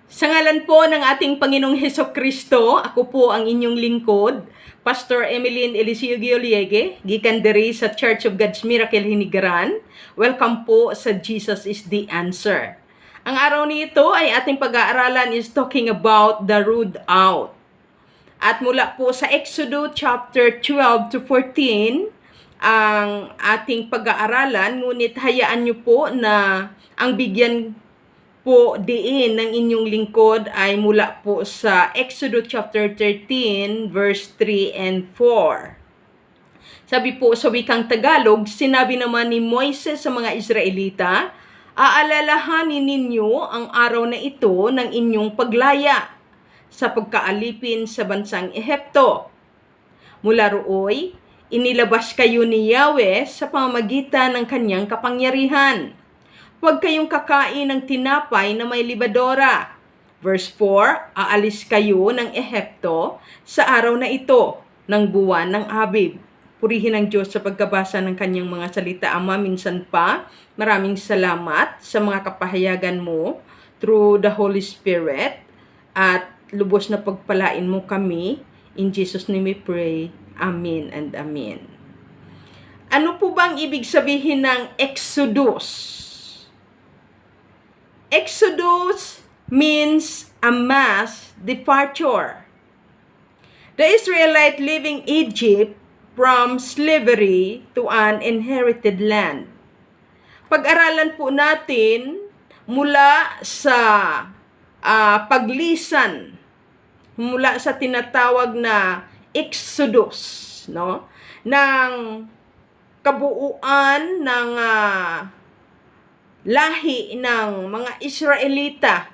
Sa ngalan po ng ating Panginoong Hesukristo, ako po ang inyong lingkod, Pastor Emeline Eliseo Gioliege, gikan diri sa Church of God's Miracle Hinigaran. Welcome po sa Jesus is the Answer. Ang araw nito ay ating pag-aaralan is talking about the road out. At mula po sa Exodus chapter 12 to 14, ang ating pag-aaralan, ngunit hayaan nyo po na ang bigyan po diin ng inyong lingkod ay mula po sa Exodus chapter 13 verse 3 and 4. Sabi po sa wikang Tagalog, sinabi naman ni Moises sa mga Israelita, aalalahanin ninyo ang araw na ito ng inyong paglaya sa pagkaalipin sa bansang Ehipto. Mula rooy, inilabas kayo ni Yahweh sa pamamagitan ng kanyang kapangyarihan. Huwag kayong kakain ng tinapay na may libadora. Verse 4, aalis kayo ng Ehipto sa araw na ito ng buwan ng Abib. Purihin ang Diyos sa pagkabasa ng kanyang mga salita, Ama. Minsan pa, maraming salamat sa mga kapahayagan mo through the Holy Spirit at lubos na pagpalain mo kami. In Jesus' name we pray. Amen and amen. Ano po bang ibig sabihin ng Exodus? Exodus means a mass departure. The Israelites leaving Egypt from slavery to an inherited land. Pag-aralan po natin mula sa paglisan, mula sa tinatawag na Exodus, no? Ng kabuuan ng lahi ng mga Israelita,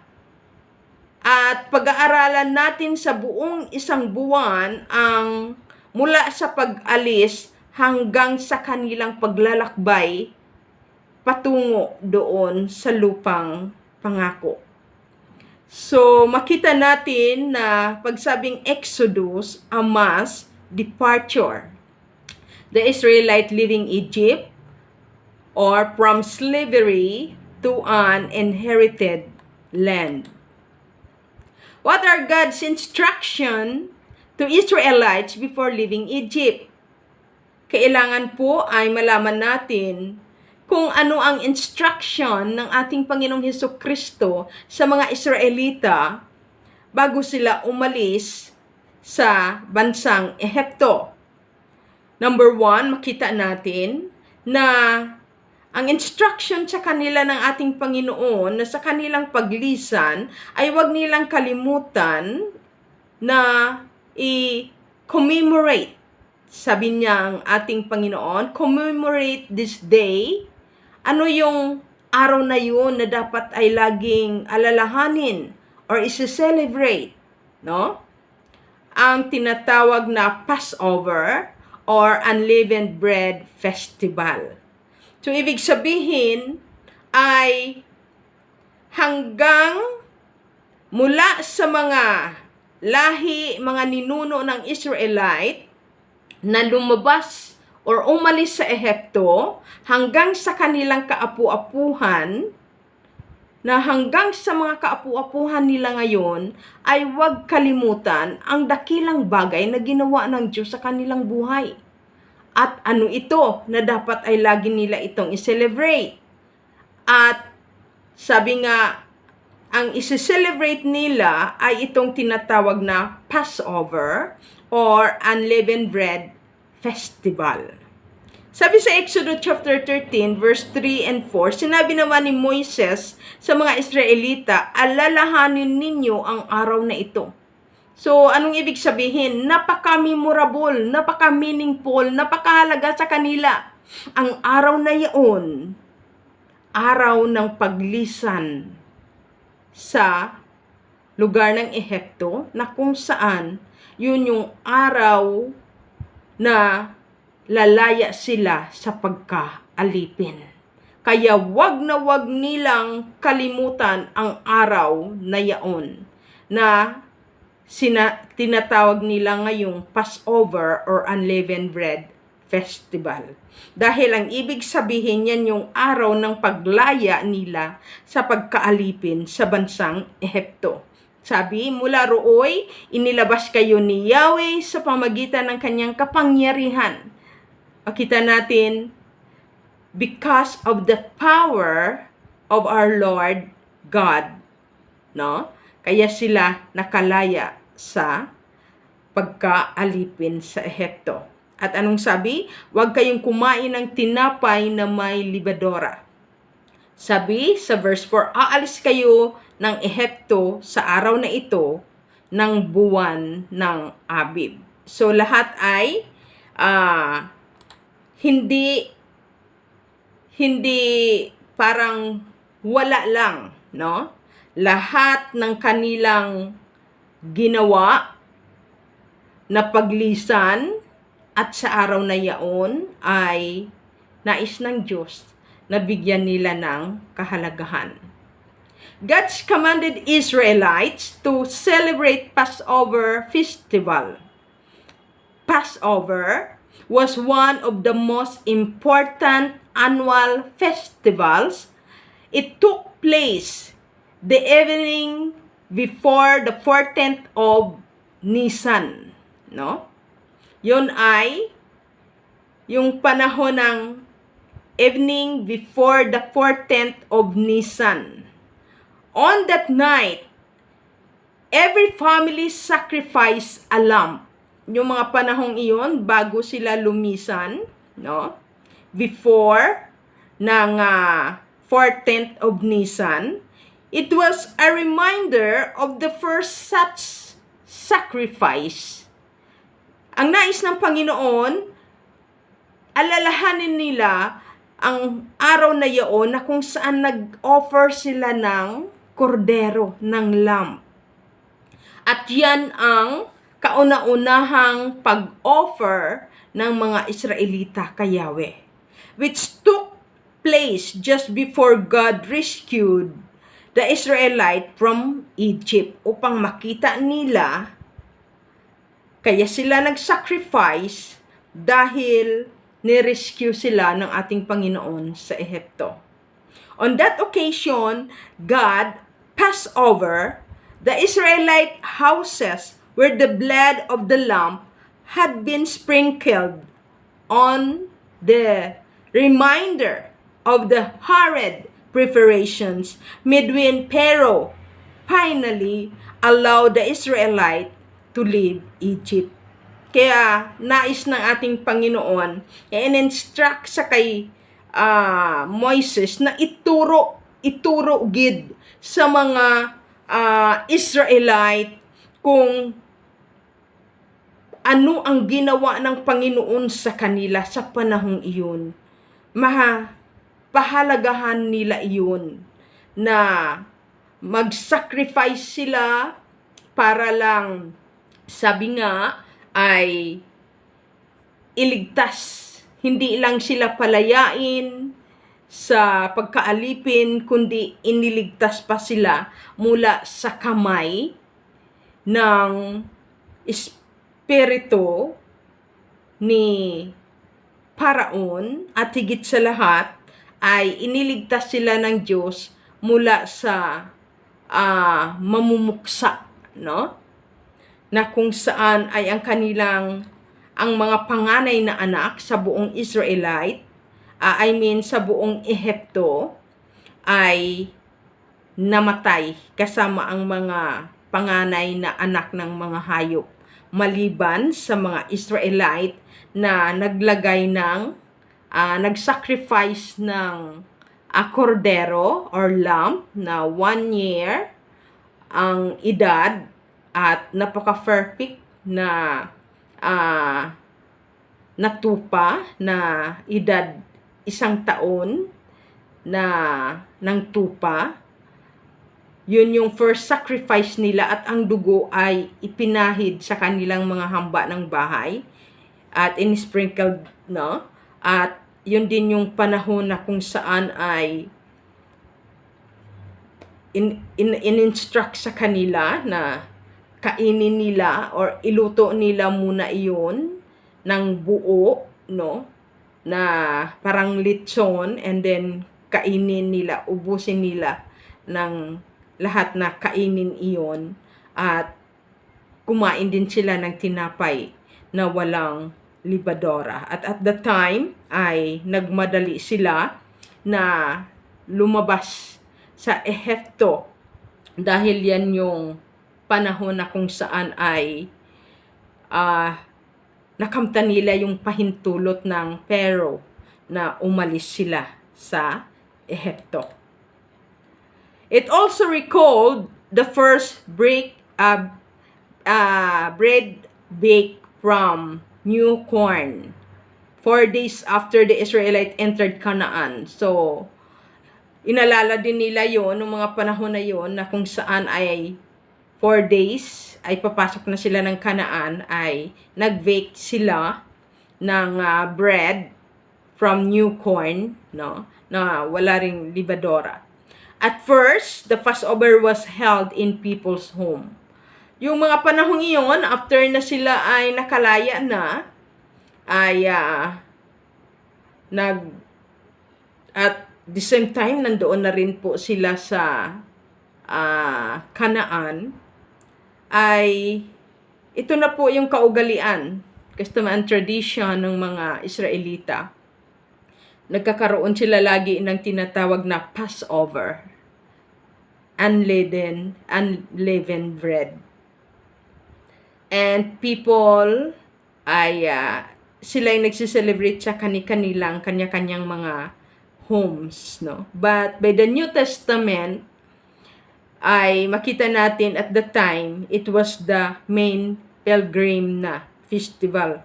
at pag-aaralan natin sa buong isang buwan ang mula sa pag-alis hanggang sa kanilang paglalakbay patungo doon sa lupang pangako. So makita natin na pagsabing Exodus, a mass departure. The Israelites leaving Egypt or from slavery to an inherited land. What are God's instruction to Israelites before leaving Egypt? Kailangan po ay malaman natin kung ano ang instruction ng ating Panginoong Hesukristo sa mga Israelita bago sila umalis sa bansang Ehipto. Number 1, makita natin na ang instruction sa kanila ng ating Panginoon na sa kanilang paglisan ay huwag nilang kalimutan na i-commemorate. Sabi niya ang ating Panginoon, commemorate this day. Ano yung araw na yun na dapat ay laging alalahanin or isi-celebrate, no? Ang tinatawag na Passover or Unleavened Bread Festival. So, ibig sabihin ay hanggang mula sa mga lahi, mga ninuno ng Israelite na lumabas or umalis sa Ehipto hanggang sa kanilang kaapu-apuhan, na hanggang sa mga kaapu-apuhan nila ngayon ay huwag kalimutan ang dakilang bagay na ginawa ng Diyos sa kanilang buhay. At ano ito na dapat ay lagi nila itong i-celebrate. At sabi nga, ang isi-celebrate nila ay itong tinatawag na Passover or Unleavened Bread Festival. Sabi sa Exodus chapter 13 verse 3 and 4, sinabi naman ni Moises sa mga Israelita, alalahanin ninyo ang araw na ito. So, anong ibig sabihin? Napaka-memorable, napaka-meaningful, napakahalaga sa kanila. Ang araw na iyon, araw ng paglisan sa lugar ng Ehipto, na kung saan yun yung araw na lalaya sila sa pagkaalipin. Kaya wag na wag nilang kalimutan ang araw na iyon na tinatawag nila ngayong Passover or Unleavened Bread Festival. Dahil ang ibig sabihin yan yung araw ng paglaya nila sa pagkaalipin sa bansang Ehipto. Sabi, mula rooy, inilabas kayo ni Yahweh sa pamagitan ng kanyang kapangyarihan. Makita natin, because of the power of our Lord God, no? Kaya sila nakalaya sa pagkaalipin sa Ehipto. At anong sabi? Huwag kayong kumain ng tinapay na may libadora. Sabi sa verse 4, aalis kayo ng Ehipto sa araw na ito ng buwan ng Abib. So lahat ay hindi parang wala lang, no? Lahat ng kanilang ginawa na paglisan at sa araw na yaon ay nais ng Diyos na bigyan nila ng kahalagahan. God's commanded Israelites to celebrate Passover festival. Passover was one of the most important annual festivals. It took place the evening before the 14th of Nisan, no? Yun ay yung panahon ng evening before the 14th of Nisan. On that night, every family sacrificed a lamb. Yung mga panahong iyon, bago sila lumisan, no? Before ng 14th of Nisan, it was a reminder of the first such sacrifice. Ang nais ng Panginoon, alalahanin nila ang araw na iyon na kung saan nag-offer sila ng kordero, ng lamb. At yan ang kauna-unahang pag-offer ng mga Israelita kay Yahweh, which took place just before God rescued the Israelite from Egypt, upang makita nila. Kaya sila nag-sacrifice dahil nirescue sila ng ating Panginoon sa Ehipto. On that occasion, God passed over the Israelite houses where the blood of the lamb had been sprinkled on the reminder of the horrid preparations made when Pharaoh finally allowed the Israelite to leave Egypt. Kaya nais ng ating Panginoon, in-instruct sa kay Moises na ituro gid sa mga Israelite kung ano ang ginawa ng Panginoon sa kanila sa panahong iyon. Pahalagahan nila iyon na mag-sacrifice sila para lang, sabi nga, ay iligtas. Hindi lang sila palayain sa pagkaalipin, kundi iniligtas pa sila mula sa kamay ng espiritu ni Paraon, at higit sa lahat ay iniligtas sila ng Diyos mula sa mamumuksa, no? Na kung saan ay ang mga panganay na anak sa buong Israelite, sa buong Ehipto, ay namatay kasama ang mga panganay na anak ng mga hayop, maliban sa mga Israelite na nag-sacrifice ng kordero or lamb na 1 year ang edad at napaka-perfect na natupa na edad 1 taon na ng tupa. Yun yung first sacrifice nila, at ang dugo ay ipinahid sa kanilang mga hamba ng bahay at in-sprinkled, no? At yun din yung panahon na kung saan ay in-instruct sa kanila na kainin nila or iluto nila muna iyon ng buo, no? na parang litson, and then kainin nila, ubusin nila ng lahat na kainin iyon, at kumain din sila ng tinapay na walang libadora. At the time ay nagmadali sila na lumabas sa Ehipto dahil yan yung panahon na kung saan ay nakamtan nila yung pahintulot ng Pharaoh na umalis sila sa Ehipto. It also recalled the first bread baked from new corn 4 days after the Israelite entered Canaan. So, inalala din nila yon ng mga panahon na yon na kung saan ay 4 days ay papasok na sila ng Canaan, ay nag-bake sila ng bread from new corn, no, na wala ring libadora. At first, the Passover was held in people's home. Yung mga panahong iyon, after na sila ay nakalaya na, ay at the same time, nandoon na rin po sila sa Canaan, ay ito na po yung kaugalian, custom and tradition ng mga Israelita. Nagkakaroon sila lagi ng tinatawag na Passover, unleavened bread. And people ay sila ay nagsiselebrate sa kani-kanilang kanya-kanyang mga homes, no? But by the New Testament ay makita natin at the time it was the main pilgrim na festival.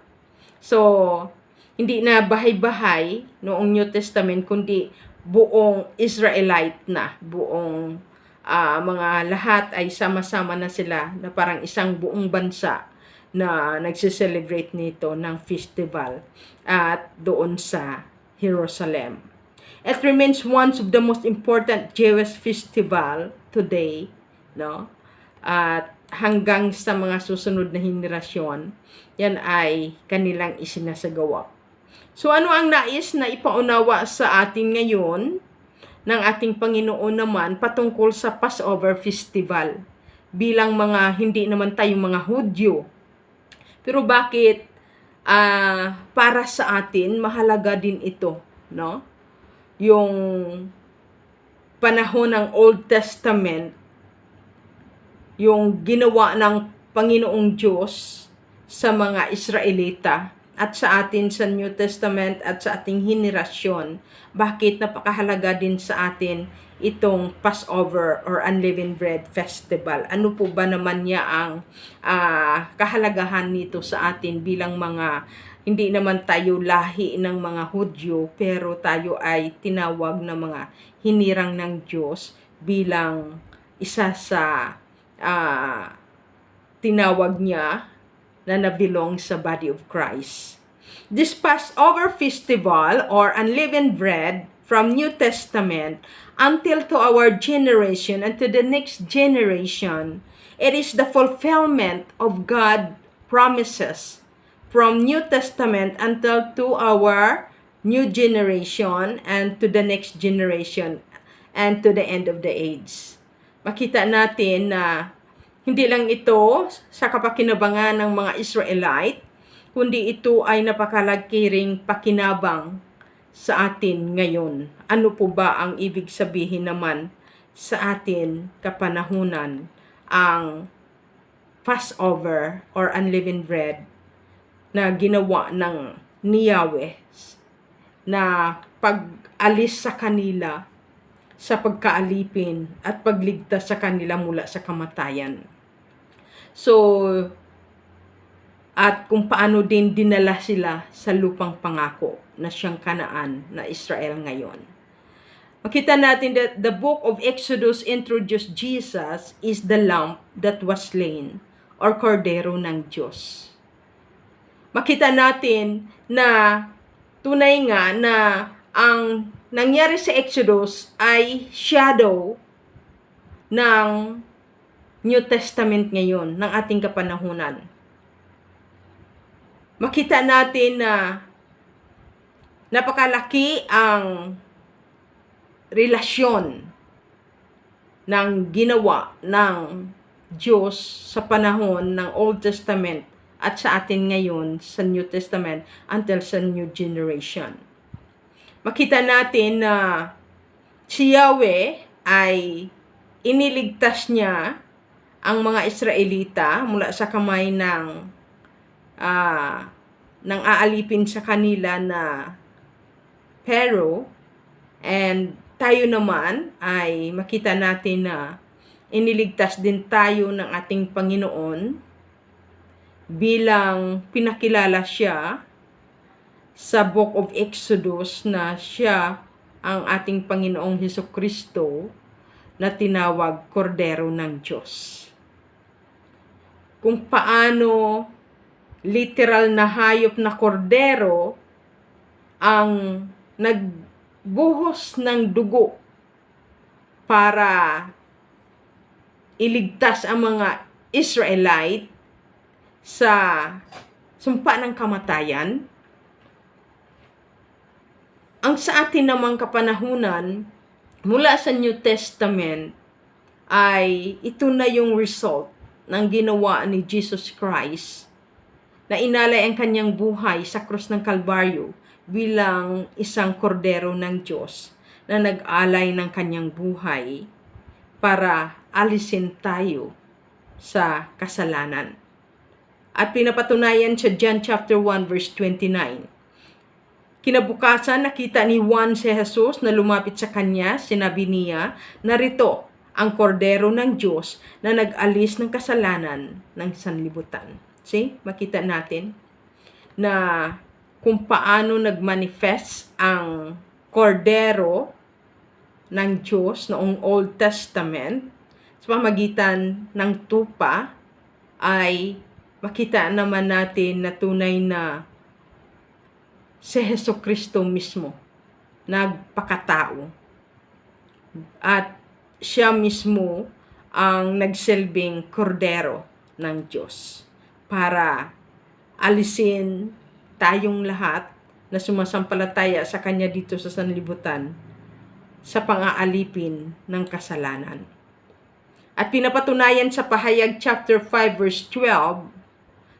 So hindi na bahay-bahay noong New Testament, kundi buong Israelite na, buong mga lahat ay sama-sama na sila, na parang isang buong bansa na nagsiselebrate nito ng festival at doon sa Jerusalem. It remains one of the most important Jewish festival today, no? At hanggang sa mga susunod na henerasyon, yan ay kanilang isinasagawa. So ano ang nais na ipaunawa sa atin ngayon ng ating Panginoon naman patungkol sa Passover Festival? Bilang mga hindi naman tayong mga Hudyo, pero bakit para sa atin mahalaga din ito, no? Yung panahon ng Old Testament, yung ginawa ng Panginoong Diyos sa mga Israelita at sa atin sa New Testament at sa ating henerasyon, bakit napakahalaga din sa atin itong Passover or Unleavened Bread Festival? Ano po ba naman niya ang kahalagahan nito sa atin bilang mga hindi naman tayo lahi ng mga Hudyo, pero tayo ay tinawag na mga hinirang ng Diyos bilang isa sa tinawag niya na nabilong sa body of Christ. This Passover festival or unleavened bread from New Testament until to our generation and to the next generation, it is the fulfillment of God's promises from New Testament until to our new generation and to the next generation and to the end of the age. Makita natin na hindi lang ito sa kapakinabangan ng mga Israelite, kundi ito ay napakalaki ring pakinabang sa atin ngayon. Ano po ba ang ibig sabihin naman sa atin kapanahunan ang Passover or unleavened bread na ginawa ng ni Yahweh na pag-alis sa kanila sa pagkaalipin at pagligtas sa kanila mula sa kamatayan. So, at kung paano din dinala sila sa lupang pangako na siyang Kanaan na Israel ngayon. Makita natin that the book of Exodus introduced Jesus is the lamb that was slain or kordero ng Diyos. Makita natin na tunay nga na ang nangyari sa Exodus ay shadow ng New Testament ngayon, ng ating kapanahunan. Makita natin na Napakalaki ang relasyon ng ginawa ng Diyos sa panahon ng Old Testament at sa atin ngayon sa New Testament until sa new generation. Makita natin na si Yahweh ay iniligtas niya ang mga Israelita mula sa kamay ng aalipin sa kanila na Pharaoh, and tayo naman ay makita natin na iniligtas din tayo ng ating Panginoon bilang pinakilala siya sa Book of Exodus na siya ang ating Panginoong Hesukristo na tinawag Kordero ng Diyos. Kung paano literal na hayop na kordero ang nagbuhos ng dugo para iligtas ang mga Israelite sa sumpa ng kamatayan. Ang sa atin namang kapanahunan mula sa New Testament ay ito na yung result ng ginawa ni Jesus Christ na inalay ang kanyang buhay sa krus ng Kalbaryo bilang isang kordero ng Diyos na nag-alay ng kanyang buhay para alisin tayo sa kasalanan. At pinapatunayan sa John chapter 1 verse 29. Kinabukasan nakita ni Juan si Jesus na lumapit sa kanya, sinabi niya, "Narito ang kordero ng Diyos na nag-alis ng kasalanan ng sanlibutan." See, makita natin na kung paano nagmanifest ang kordero ng Diyos noong Old Testament sa pamagitan ng tupa, ay makita naman natin na tunay na si Hesukristo mismo nagpakatao. At siya mismo ang nagsilbing kordero ng Diyos para alisin tayong lahat na sumasampalataya sa Kanya dito sa sanlibutan sa pang-aalipin ng kasalanan. At pinapatunayan sa Pahayag chapter 5 verse 12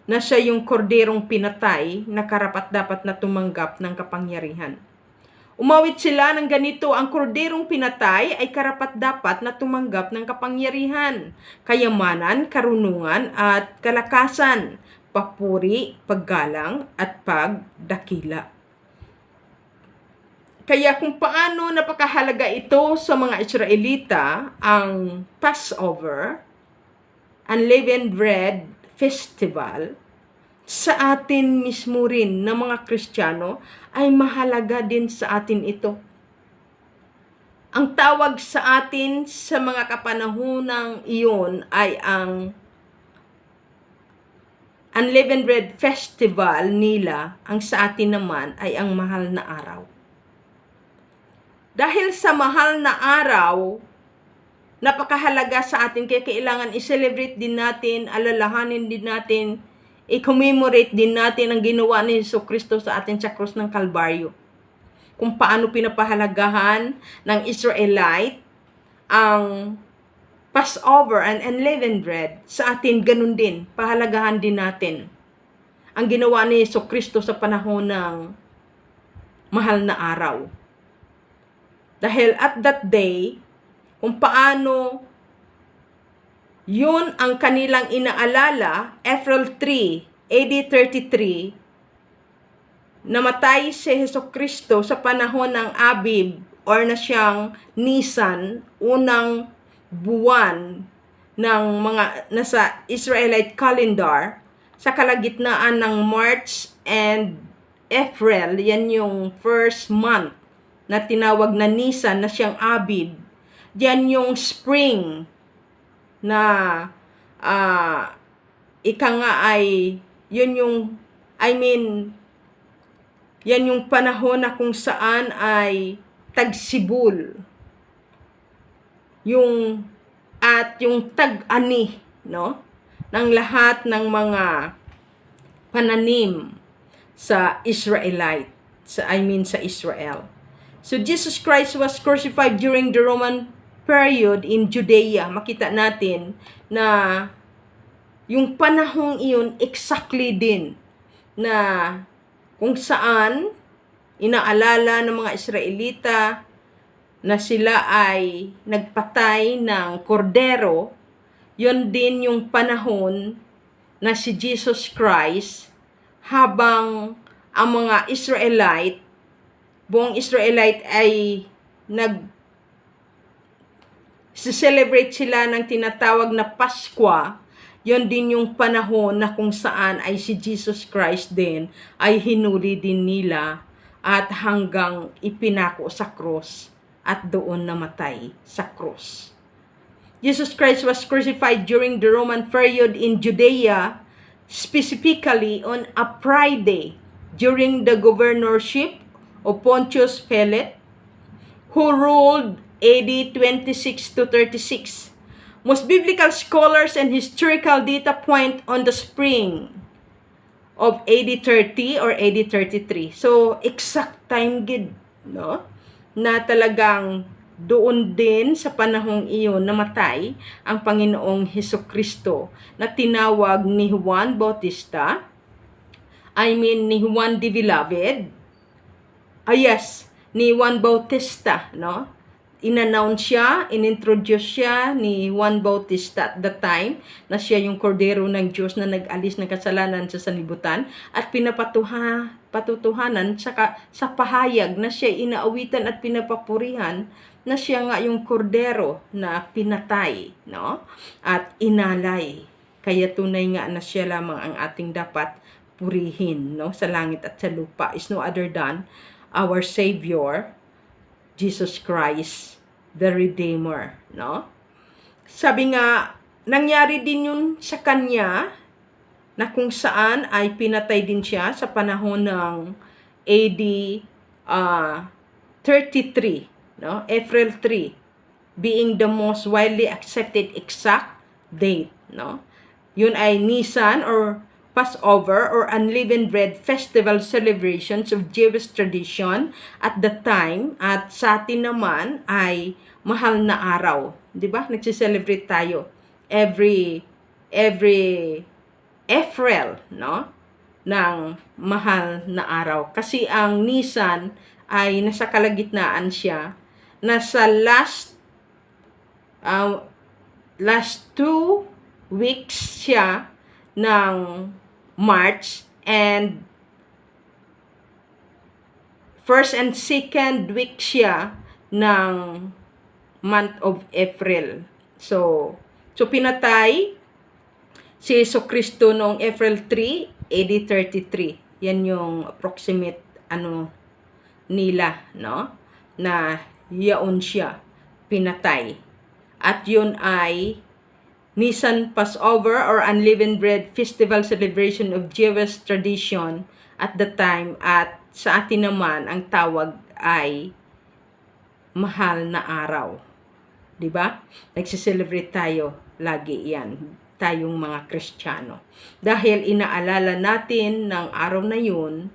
na siya yung korderong pinatay na karapat-dapat na tumanggap ng kapangyarihan. Umawit sila ng ganito, ang korderong pinatay ay karapat-dapat na tumanggap ng kapangyarihan, kayamanan, karunungan at kalakasan, papuri, paggalang at pagdakila. Kaya kung paano napakahalaga ito sa mga Israelita, ang Passover, Unleavened Bread Festival, sa atin mismo rin na mga Kristiyano ay mahalaga din sa atin ito. Ang tawag sa atin sa mga kapanahonang iyon ay ang Unleavened Bread Festival nila, ang sa atin naman ay ang mahal na araw. Dahil sa mahal na araw, napakahalaga sa atin, kaya kailangan i-celebrate din natin, alalahanin din natin, i-commemorate din natin ang ginawa ni Jesucristo sa atin sa krus ng Kalbaryo. Kung paano pinapahalagahan ng Israelite ang Passover and unleavened bread, sa atin ganun din, pahalagahan din natin ang ginawa ni Jesucristo sa panahon ng mahal na araw. Dahil at that day, kung paano yun ang kanilang inaalala, April 3, AD 33, namatay si Jesucristo sa panahon ng Abib or na siyang Nisan, unang buwan ng mga nasa Israelite calendar, sa kalagitnaan ng March and April, yan yung first month na tinawag na Nisan na siyang Abib. Yan yung spring na ika nga ay yun yung yan yung panahon na kung saan ay tagsibol yung tag-ani, no, ng lahat ng mga pananim sa Israelites. sa Israel. So Jesus Christ was crucified during the Roman period in Judea. Makita natin na yung panahong iyon exactly din na kung saan inaalala ng mga Israelita na sila ay nagpatay ng kordero, yon din yung panahon na si Jesus Christ habang ang mga buong Israelite ay celebrate sila ng tinatawag na Paskwa. Yon din yung panahon na kung saan ay si Jesus Christ din ay hinuli din nila at hanggang ipinako sa cross at doon namatay sa cross. Jesus Christ was crucified during the Roman period in Judea, specifically on a Friday during the governorship of Pontius Pilate, who ruled AD 26 to 36. Most biblical scholars and historical data point on the spring of AD 30 or AD 33. So, exact time gid, no? Na talagang doon din sa panahong iyon namatay ang Panginoong Hesukristo na tinawag ni Juan Bautista, ni Juan the Beloved, ni Juan Bautista, no? Inintroduce siya ni Juan Bautista at the time na siya yung kordero ng Diyos na nag-alis ng kasalanan sa sanlibutan at patutuhanan sa pahayag na siya inaawitan at pinapapurihan na siya nga yung kordero na pinatay, no? At inalay. Kaya tunay nga na siya lamang ang ating dapat purihin, no? Sa langit at sa lupa is no other than our Savior, Jesus Christ, the Redeemer, no? Sabi nga, nangyari din yun sa kanya na kung saan ay pinatay din siya sa panahon ng AD 33, no? April 3 being the most widely accepted exact date, no? Yun ay Nisan or Passover or Unleavened Bread Festival celebrations of Jewish tradition at the time, at sa atin naman ay mahal na araw. 'Di ba? Nagse-celebrate tayo every April, no? Ng mahal na araw. Kasi ang Nisan ay nasa kalagitnaan siya. Nasa last 2 weeks siya ng March and first and second week siya ng month of April. So pinatay si Jesucristo noong April 3, AD 33. Yan yung approximate nila, no? Na yaon siya pinatay. At yun ay Nisan Passover or Unleavened Bread Festival celebration of Jewish tradition at the time, at sa atin naman ang tawag ay mahal na araw. 'Di ba? Nagse-celebrate tayo lagi 'yan, tayong mga Kristiyano. Dahil inaalala natin ng araw na 'yun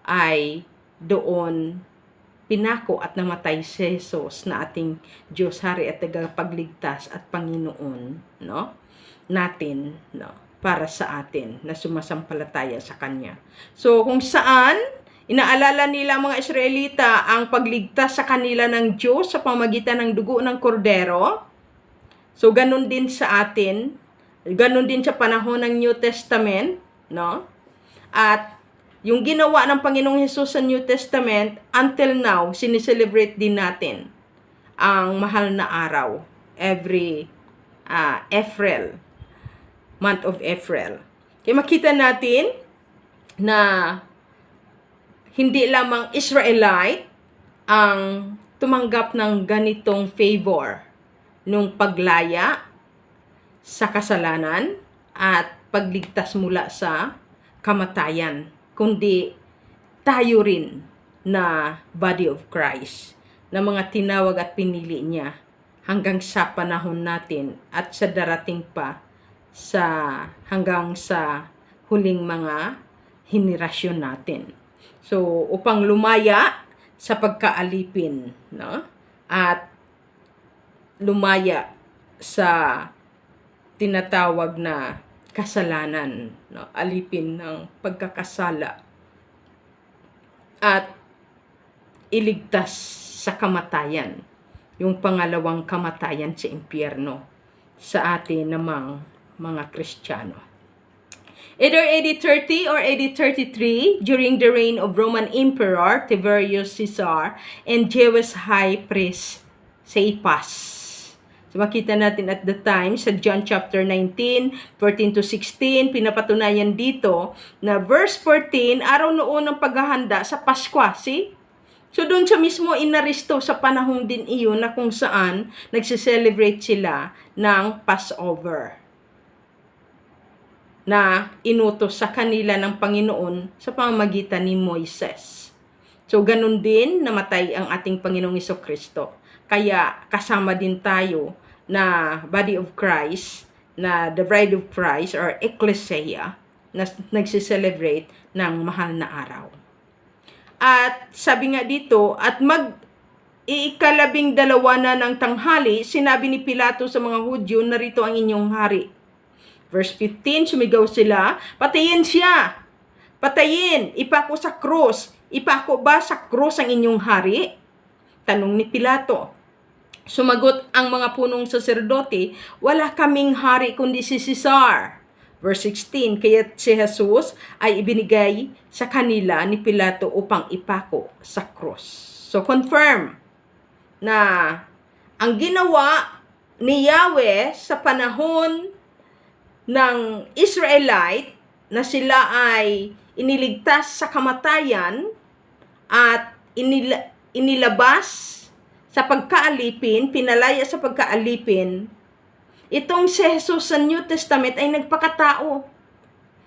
ay doon pinako at namatay si Jesus na ating Diyos, Hari at Tagapagligtas at Panginoon, no? Natin, no? Para sa atin na sumasampalataya sa Kanya. So, kung saan inaalala nila mga Israelita ang pagligtas sa kanila ng Diyos sa pamagitan ng dugo ng kordero. So, ganun din sa atin. Ganun din sa panahon ng New Testament, no? At yung ginawa ng Panginoong Hesus sa New Testament, until now, sineselebrate din natin ang mahal na araw every April, month of April. Kaya makita natin na hindi lamang Israelite ang tumanggap ng ganitong favor nung paglaya sa kasalanan at pagligtas mula sa kamatayan, kundi tayo rin na body of Christ, na mga tinawag at pinili niya hanggang sa panahon natin at sa darating pa hanggang sa huling mga henerasyon natin. So, upang lumaya sa pagkaalipin, no? At lumaya sa tinatawag na kasalanan, no? Alipin ng pagkakasala at iligtas sa kamatayan, yung pangalawang kamatayan sa impyerno sa atin namang mga Kristiyano. Either AD 30 or AD 33, during the reign of Roman Emperor Tiberius Caesar and Jewish High Priest Caiaphas. So makita natin at the time sa John chapter 19, 14 to 16, pinapatunayan dito na verse 14, araw noon ng paghahanda sa Pasko. See? So doon sa mismo inaristo sa panahon din iyon na kung saan nagsiselebrate sila ng Passover na inutos sa kanila ng Panginoon sa pamamagitan ni Moises. So ganun din namatay ang ating Panginoong Jesucristo. Kaya kasama din tayo na body of Christ, na the bride of Christ or ecclesia, na nagsiselebrate ng mahal na araw. At sabi nga dito, at ika-12 na ng tanghali, sinabi ni Pilato sa mga Hudyo, narito ang inyong hari. Verse 15, sumigaw sila, patayin siya! Patayin! Ipako sa krus! Ipako ba sa krus ang inyong hari? Tanong ni Pilato. Sumagot ang mga punong saserdote, wala kaming hari kundi si Caesar. Verse 16, kaya si Jesus ay ibinigay sa kanila ni Pilato upang ipako sa krus. So confirm na ang ginawa ni Yahweh sa panahon ng Israelite na sila ay iniligtas sa kamatayan at inilabas sa pagkaalipin, pinalaya sa pagkaalipin, itong si Jesus sa New Testament ay nagpakatao.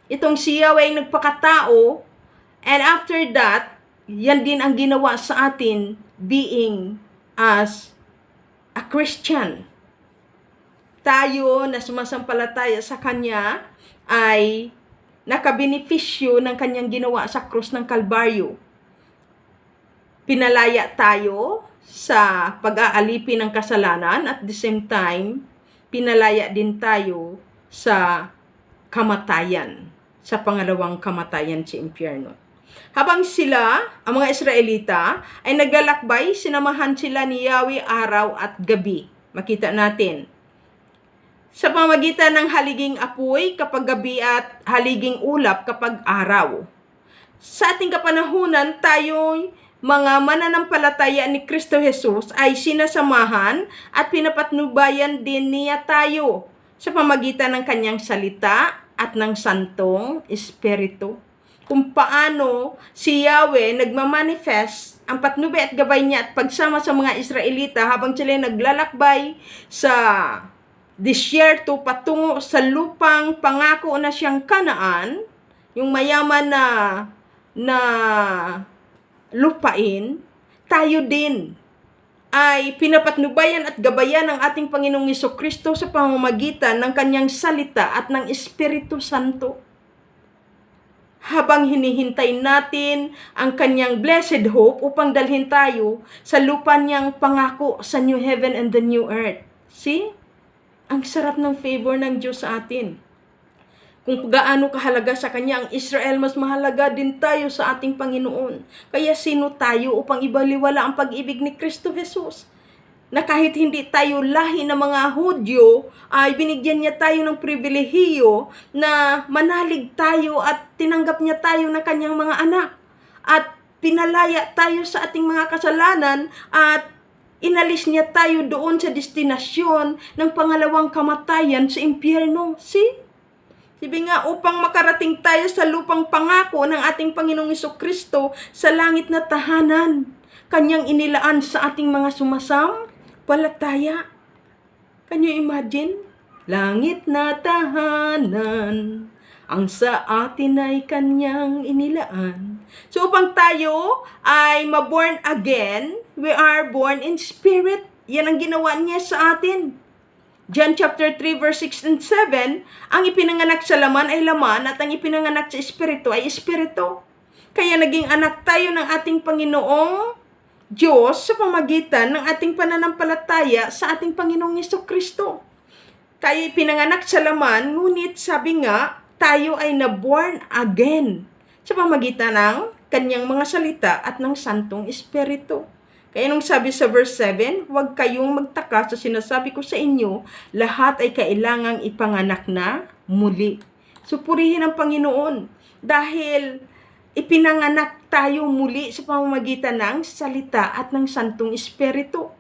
Itong si Yahweh ay nagpakatao, and after that, yan din ang ginawa sa atin being as a Christian. Tayo na sumasampalataya sa Kanya ay nakabenepisyo ng Kanyang ginawa sa krus ng Kalbaryo. Pinalaya tayo sa pag-aalipin ng kasalanan at the same time, pinalaya din tayo sa kamatayan, sa pangalawang kamatayan sa impyerno. Habang sila, ang mga Israelita, ay naglalakbay, sinamahan sila ni Yahweh araw at gabi. Makita natin. Sa pamamagitan ng haliging apoy kapag gabi at haliging ulap kapag araw. Sa ating kapanahunan, tayo'y mga mananampalataya ni Kristo Jesus ay sinasamahan at pinapatnubayan din niya tayo sa pamamagitan ng kanyang salita at ng Santong Espiritu. Kung paano si Yahweh nagmamanifest ang patnubay at gabay niya at pagsama sa mga Israelita habang sila naglalakbay sa disyerto patungo sa lupang pangako na siyang Kanaan, yung mayaman na lupain, tayo din ay pinapatnubayan at gabayan ng ating Panginoong Jesucristo sa pamamagitan ng kanyang salita at ng Espiritu Santo. Habang hinihintay natin ang kanyang blessed hope upang dalhin tayo sa lupa niyang pangako sa new heaven and the new earth. See? Ang sarap ng favor ng Diyos sa atin. Kung gaano kahalaga sa Kanya ang Israel, mas mahalaga din tayo sa ating Panginoon. Kaya sino tayo upang ibaliwala ang pag-ibig ni Kristo Jesus? Na kahit hindi tayo lahi ng mga Hudyo, ay binigyan niya tayo ng pribilehiyo na manalig tayo at tinanggap niya tayo na Kanyang mga anak. At pinalaya tayo sa ating mga kasalanan at inalis niya tayo doon sa destinasyon ng pangalawang kamatayan sa impyerno. See? Sabi nga, upang makarating tayo sa lupang pangako ng ating Panginoong Jesucristo sa langit na tahanan, Kanyang inilaan sa ating mga sumasampalataya. Can you imagine? Langit na tahanan, ang sa atin ay Kanyang inilaan. So upang tayo ay maborn again, we are born in spirit. Yan ang ginawa niya sa atin. John chapter 3 verse 6 and 7, ang ipinanganak sa laman ay laman at ang ipinanganak sa espiritu ay espiritu. Kaya naging anak tayo ng ating Panginoong Diyos sa pamagitan ng ating pananampalataya sa ating Panginoong Jesucristo. Tayo pinanganak sa laman, ngunit sabi nga, tayo ay na-born again sa pamagitan ng kanyang mga salita at ng Santong Espiritu. Kaya nung sabi sa verse 7, huwag kayong magtaka sa sinasabi ko sa inyo, lahat ay kailangang ipanganak na muli. So purihin ang Panginoon dahil ipinanganak tayo muli sa pamamagitan ng salita at ng Santong Espiritu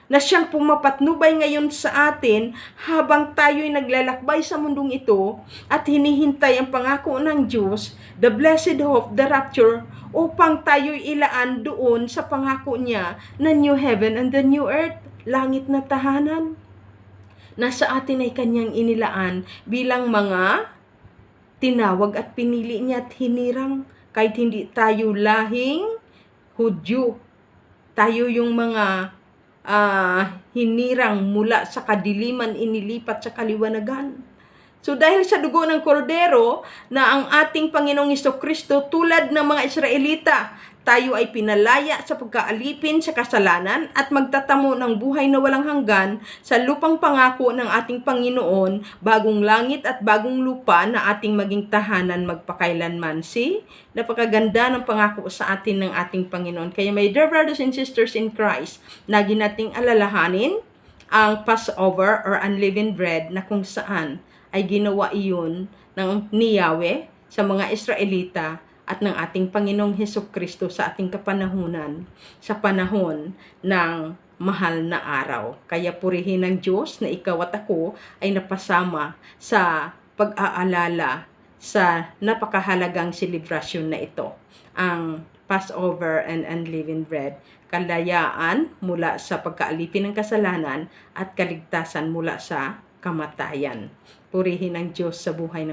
na siyang pumapatnubay ngayon sa atin habang tayo'y naglalakbay sa mundong ito at hinihintay ang pangako ng Diyos, the blessed hope, the rapture, upang tayo'y ilaan doon sa pangako niya na new heaven and the new earth, langit na tahanan. Nasa atin ay kanyang inilaan bilang mga tinawag at pinili niya at hinirang. Kahit hindi tayo lahing Hudyo, tayo yung mga hinirang mula sa kadiliman inilipat sa kaliwanagan. So dahil sa dugo ng kordero na ang ating Panginoong Jesucristo tulad ng mga Israelita, tayo ay pinalaya sa pagkaalipin sa kasalanan at magtatamo ng buhay na walang hanggan sa lupang pangako ng ating Panginoon, bagong langit at bagong lupa na ating maging tahanan magpakailanman. See? Napakaganda ng pangako sa atin ng ating Panginoon. Kaya my dear brothers and sisters in Christ, lagi nating alalahanin ang Passover or unleavened bread na kung saan ay ginawa iyon ni Yahweh sa mga Israelita at ng ating Panginoong Hesukristo sa ating kapanahunan, sa panahon ng mahal na araw. Kaya purihin ng Diyos na ikaw at ako ay napasama sa pag-aalala sa napakahalagang selebrasyon na ito. Ang Passover and unleavened bread, kalayaan mula sa pagkaalipin ng kasalanan at kaligtasan mula sa kamatayan. Purihin ng Diyos sa buhay ng